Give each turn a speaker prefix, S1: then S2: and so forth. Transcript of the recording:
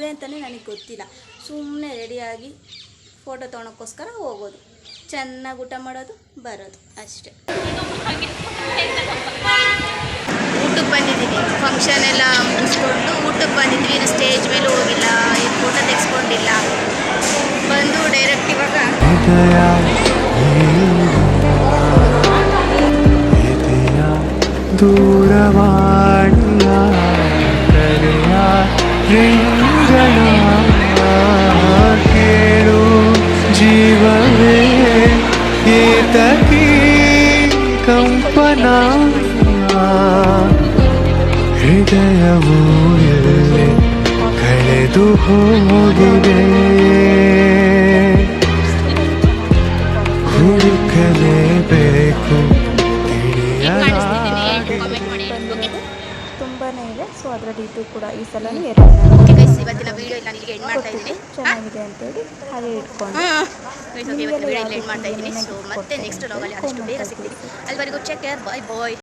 S1: ಮದುವೆ ಅಂತಲೇ ನನಗೆ ಗೊತ್ತಿಲ್ಲ. ಸುಮ್ಮನೆ ರೆಡಿಯಾಗಿ ಫೋಟೋ ತೊಗೊಳಕ್ಕೋಸ್ಕರ ಹೋಗೋದು, ಚೆನ್ನಾಗಿ ಊಟ ಮಾಡೋದು, ಬರೋದು ಅಷ್ಟೇ. ಊಟಕ್ಕೆ ಬಂದಿದ್ದೀನಿ, ಫಂಕ್ಷನ್ ಎಲ್ಲ ಮುಗಿಸ್ಕೊಂಡು ಊಟಕ್ಕೆ ಬಂದಿದ್ವಿ. ಇನ್ನು ಸ್ಟೇಜ್ ಮೇಲೆ ಹೋಗಿಲ್ಲ, ಫೋಟೋ ತೆಗೆಸ್ಕೊಂಡಿಲ್ಲ. ಬಂದು ಡೈರೆಕ್ಟ್ ಇವಾಗ
S2: ದೂರವಾಣಿಯ ಕರೆಯ ರಿಂಗಣ ಕೇಳು ಜೀವವೇ ಏತಕಿ ಕಂಪನ ಹೃದಯವು ಎಲ್ಲಿ ಕಳೆದು ಹೋಗಿದೆ ಹುಡುಕಲೇಬೇಕು
S3: ತುಂಬಾನೇ ಇದೆ. ಸೊ ಅದರಲ್ಲಿ ಇದು ಕೂಡ ಈ ಸಲನೂ ಎರಡು
S1: ಇವತ್ತಿನ ವಿಡಿಯೋ ಇಲ್ಲ ನಿಮಗೆ ಎಂಡ್ ಮಾಡ್ತಾ ಇದ್ದೀನಿ.
S3: ಚೆನ್ನಾಗಿದೆ ಅಂತೇಳಿ ಹಾಗೆ ಇಟ್ಕೊಂಡು
S1: ಇವತ್ತಿನ ವಿಡಿಯೋ ಇಲ್ಲ ಎಂಡ್ ಮಾಡ್ತಾ ಇದ್ದೀನಿ. ಸೊ ಮತ್ತೆ ನೆಕ್ಸ್ಟ್ ವ್ಲಾಗಲ್ಲಿ ಆದಷ್ಟು ಬೇಗ ಸಿಗ್ತೀನಿ. ಅಲ್ಲಿವರೆಗೂ ಚೆಕ್ ಕೇರ್, ಬಾಯ್ ಬಾಯ್.